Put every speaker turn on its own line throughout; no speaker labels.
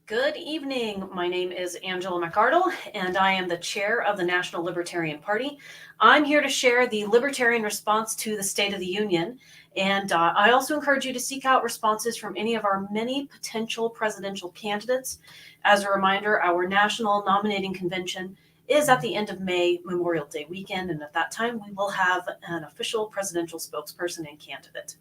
Good evening. My name is Angela McArdle, and I am the chair of the National Libertarian Party. I'm here to share the Libertarian response to the State of the Union, and I also encourage you to seek out responses from any of our many potential presidential candidates. As a reminder, our national nominating convention is at the end of May, Memorial Day weekend, and at that time we will have an official presidential spokesperson and candidate.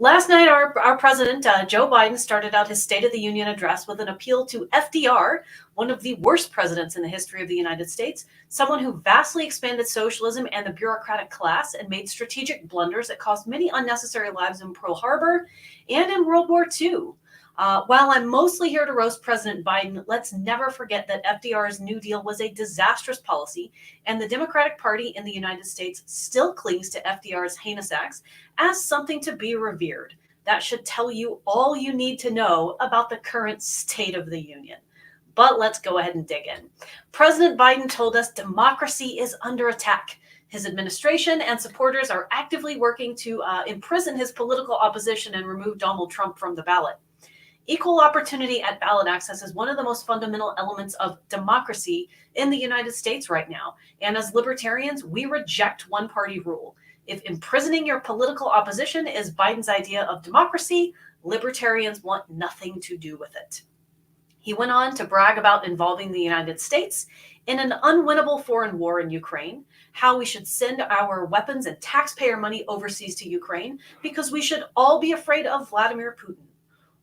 Last night, our president, Joe Biden, started out his State of the Union address with an appeal to FDR, one of the worst presidents in the history of the United States, someone who vastly expanded socialism and the bureaucratic class and made strategic blunders that caused many unnecessary lives in Pearl Harbor and in World War II. While I'm mostly here to roast President Biden, let's never forget that FDR's New Deal was a disastrous policy, and the Democratic Party in the United States still clings to FDR's heinous acts as something to be revered. That should tell you all you need to know about the current State of the Union. But let's go ahead and dig in. President Biden told us democracy is under attack. His administration and supporters are actively working to imprison his political opposition and remove Donald Trump from the ballot. Equal opportunity at ballot access is one of the most fundamental elements of democracy in the United States right now. And as libertarians, we reject one-party rule. If imprisoning your political opposition is Biden's idea of democracy, libertarians want nothing to do with it. He went on to brag about involving the United States in an unwinnable foreign war in Ukraine, how we should send our weapons and taxpayer money overseas to Ukraine because we should all be afraid of Vladimir Putin.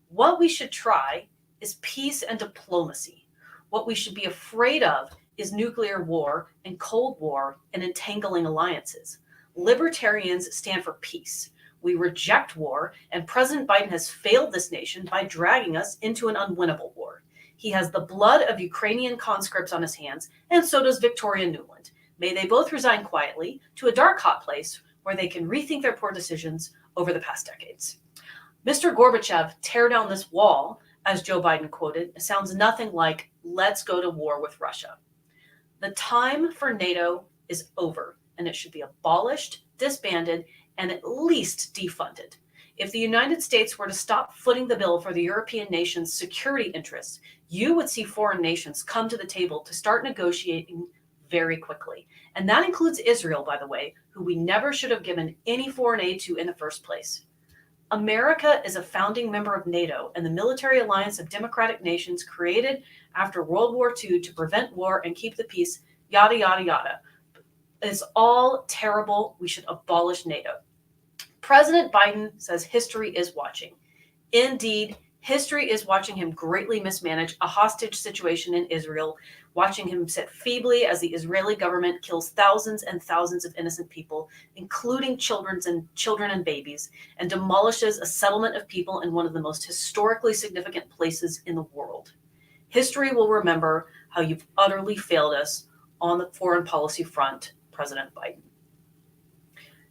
What we should try is peace and diplomacy. What we should be afraid of is nuclear war and Cold War and entangling alliances. Libertarians stand for peace. We reject war, and President Biden has failed this nation by dragging us into an unwinnable war. He has the blood of Ukrainian conscripts on his hands, and so does Victoria Nuland. May they both resign quietly to a dark, hot place where they can rethink their poor decisions over the past decades. Mr. Gorbachev, tear down this wall, as Joe Biden quoted, sounds nothing like, let's go to war with Russia. The time for NATO is over, and it should be abolished, disbanded, and at least defunded. If the United States were to stop footing the bill for the European nations' security interests, you would see foreign nations come to the table to start negotiating very quickly. And that includes Israel, by the way, who we never should have given any foreign aid to in the first place. America is a founding member of NATO and the military alliance of democratic nations created after World War II to prevent war and keep the peace, yada, yada, yada. It's all terrible. We should abolish NATO. President Biden says history is watching. Indeed, history is watching him greatly mismanage a hostage situation in Israel, watching him sit feebly as the Israeli government kills thousands and thousands of innocent people, including children and babies, and demolishes a settlement of people in one of the most historically significant places in the world. History will remember how you've utterly failed us on the foreign policy front, President Biden.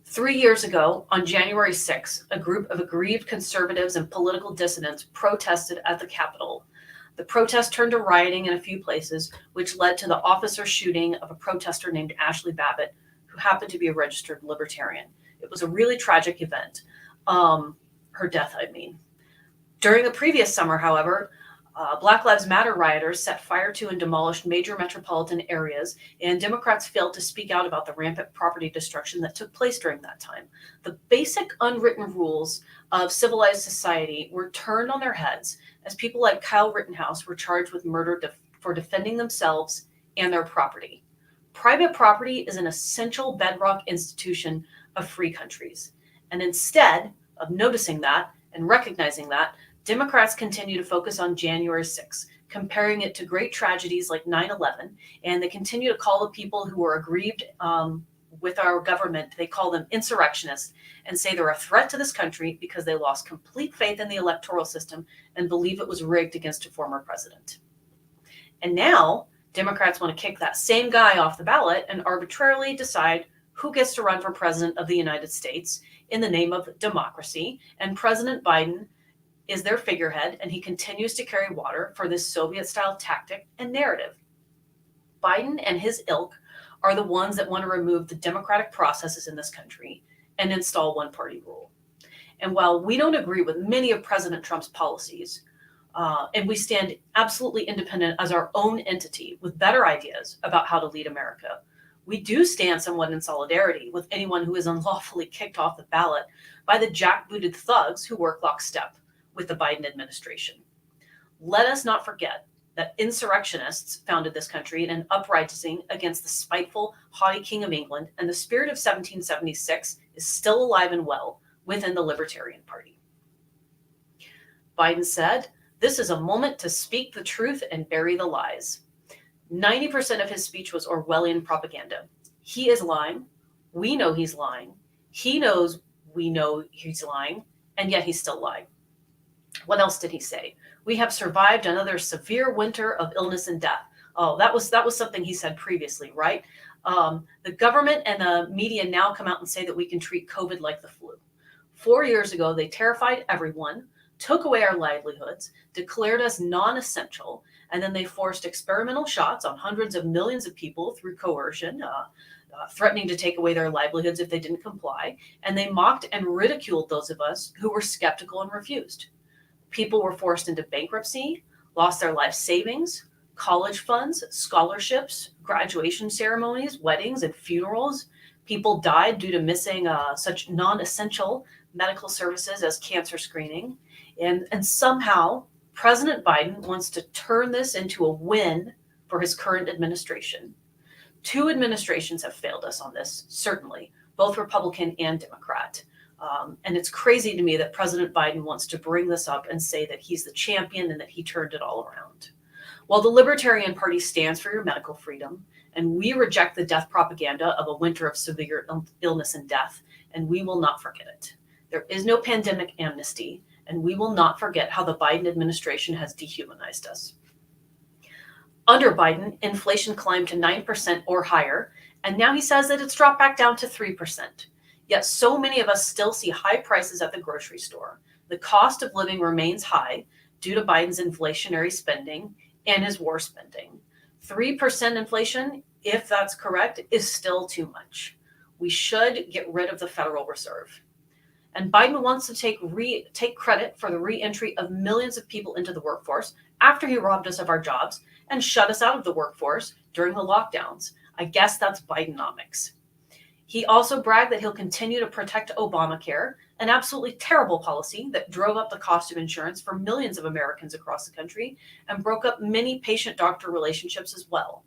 3 years ago, on January 6th, a group of aggrieved conservatives and political dissidents protested at the Capitol. The protest turned to rioting in a few places, which led to the officer shooting of a protester named Ashley Babbitt, who happened to be a registered libertarian. It was a really tragic event. Her death, I mean. During the previous summer, however, Black Lives Matter rioters set fire to and demolished major metropolitan areas, and Democrats failed to speak out about the rampant property destruction that took place during that time. The basic unwritten rules of civilized society were turned on their heads as people like Kyle Rittenhouse were charged with murder for defending themselves and their property. Private property is an essential bedrock institution of free countries. And instead of noticing that and recognizing that, Democrats continue to focus on January 6th, comparing it to great tragedies like 9/11, and they continue to call the people who are aggrieved with our government, they call them insurrectionists, and say they're a threat to this country because they lost complete faith in the electoral system and believe it was rigged against a former president. And now, Democrats want to kick that same guy off the ballot and arbitrarily decide who gets to run for president of the United States in the name of democracy, and President Biden is their figurehead, and he continues to carry water for this Soviet-style tactic and narrative. Biden and his ilk are the ones that want to remove the democratic processes in this country and install one-party rule. And while we don't agree with many of President Trump's policies, And we stand absolutely independent as our own entity with better ideas about how to lead America. We do stand somewhat in solidarity with anyone who is unlawfully kicked off the ballot by the jackbooted thugs who work lockstep with the Biden administration. Let us not forget that insurrectionists founded this country in an uprising against the spiteful, haughty King of England, and the spirit of 1776 is still alive and well within the Libertarian Party. Biden said, "This is a moment to speak the truth and bury the lies." 90% of his speech was Orwellian propaganda. He is lying. We know he's lying. He knows we know he's lying, and yet he's still lying. What else did he say? We have survived another severe winter of illness and death. Oh, that was something he said previously, right? The government and the media now come out and say that we can treat COVID like the flu. 4 years ago, they terrified everyone, took away our livelihoods, declared us non-essential, and then they forced experimental shots on hundreds of millions of people through coercion, threatening to take away their livelihoods if they didn't comply. And they mocked and ridiculed those of us who were skeptical and refused. People were forced into bankruptcy, lost their life savings, college funds, scholarships, graduation ceremonies, weddings, and funerals. People died due to missing such non-essential medical services as cancer screening. And somehow, President Biden wants to turn this into a win for his current administration. 2 administrations have failed us on this, certainly, both Republican and Democrat. And it's crazy to me that President Biden wants to bring this up and say that he's the champion and that he turned it all around. While the Libertarian Party stands for your medical freedom, and we reject the death propaganda of a winter of severe illness and death, and we will not forget it. There is no pandemic amnesty, and we will not forget how the Biden administration has dehumanized us. Under Biden, inflation climbed to 9% or higher, and now he says that it's dropped back down to 3%. Yet so many of us still see high prices at the grocery store. The cost of living remains high due to Biden's inflationary spending and his war spending. 3% inflation, if that's correct, is still too much. We should get rid of the Federal Reserve. And Biden wants to take credit for the re-entry of millions of people into the workforce after he robbed us of our jobs and shut us out of the workforce during the lockdowns. I guess that's Bidenomics. He also bragged that he'll continue to protect Obamacare, an absolutely terrible policy that drove up the cost of insurance for millions of Americans across the country and broke up many patient-doctor relationships as well.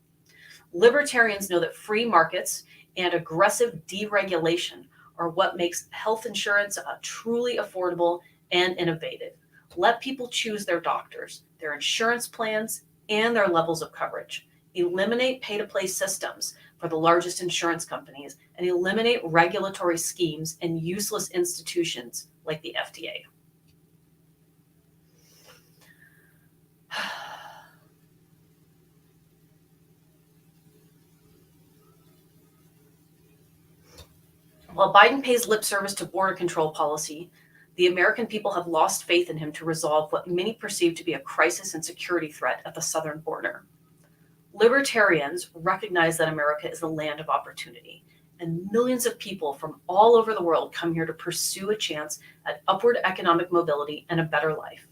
Libertarians know that free markets and aggressive deregulation are what makes health insurance truly affordable and innovative. Let people choose their doctors, their insurance plans, and their levels of coverage. Eliminate pay-to-play systems for the largest insurance companies and eliminate regulatory schemes and useless institutions like the FDA. While Biden pays lip service to border control policy, the American people have lost faith in him to resolve what many perceive to be a crisis and security threat at the southern border. Libertarians recognize that America is the land of opportunity, and millions of people from all over the world come here to pursue a chance at upward economic mobility and a better life.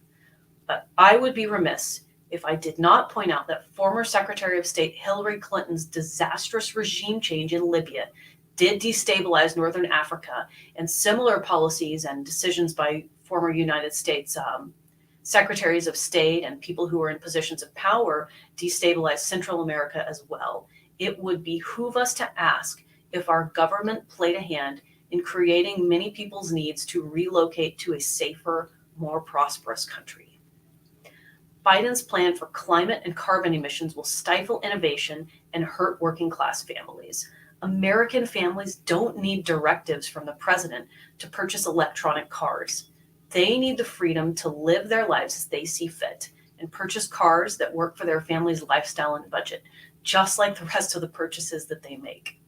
But I would be remiss if I did not point out that former Secretary of State Hillary Clinton's disastrous regime change in Libya did destabilize Northern Africa, and similar policies and decisions by former United States secretaries of state and people who were in positions of power destabilized Central America as well. It would behoove us to ask if our government played a hand in creating many people's needs to relocate to a safer, more prosperous country. Biden's plan for climate and carbon emissions will stifle innovation and hurt working class families. American families don't need directives from the president to purchase electronic cars. They need the freedom to live their lives as they see fit and purchase cars that work for their family's lifestyle and budget, just like the rest of the purchases that they make.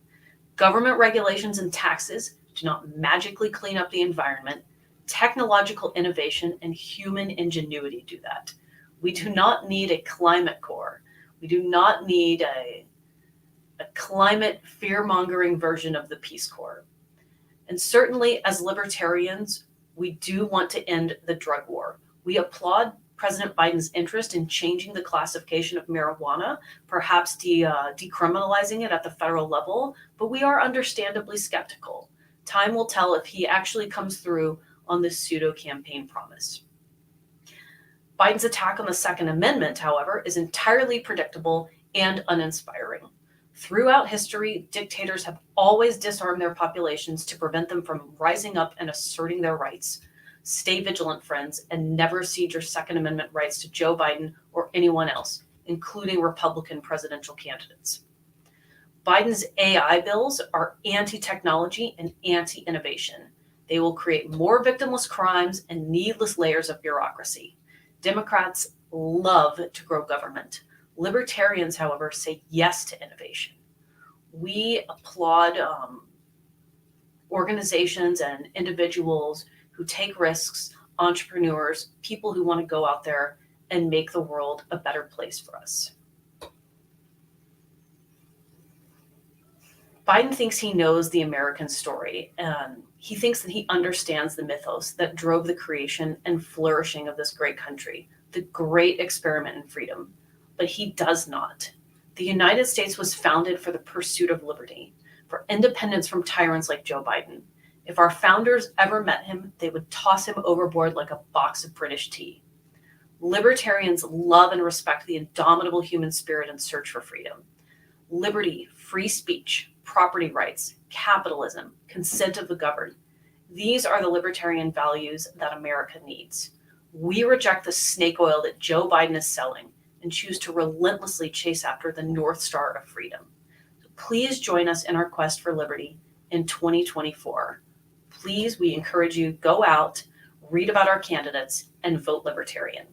Government regulations and taxes do not magically clean up the environment. Technological innovation and human ingenuity do that. We do not need a climate corps. We do not need a climate fear-mongering version of the Peace Corps. And certainly as libertarians, we do want to end the drug war. We applaud President Biden's interest in changing the classification of marijuana, perhaps decriminalizing it at the federal level, but we are understandably skeptical. Time will tell if he actually comes through on this pseudo-campaign promise. Biden's attack on the Second Amendment, however, is entirely predictable and uninspiring. Throughout history, dictators have always disarmed their populations to prevent them from rising up and asserting their rights. Stay vigilant, friends, and never cede your Second Amendment rights to Joe Biden or anyone else, including Republican presidential candidates. Biden's AI bills are anti-technology and anti-innovation. They will create more victimless crimes and needless layers of bureaucracy. Democrats love to grow government. Libertarians, however, say yes to innovation. We applaud organizations and individuals who take risks, entrepreneurs, people who want to go out there and make the world a better place for us. Biden thinks he knows the American story, and he thinks that he understands the mythos that drove the creation and flourishing of this great country, the great experiment in freedom. But he does not. The United States was founded for the pursuit of liberty, for independence from tyrants like Joe Biden. If our founders ever met him, they would toss him overboard like a box of British tea. Libertarians love and respect the indomitable human spirit and search for freedom. Liberty, free speech, property rights, capitalism, consent of the governed. These are the libertarian values that America needs. We reject the snake oil that Joe Biden is selling and choose to relentlessly chase after the North Star of freedom. So please join us in our quest for liberty in 2024. Please, we encourage you, go out, read about our candidates, and vote Libertarian.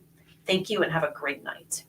Thank you and have a great night.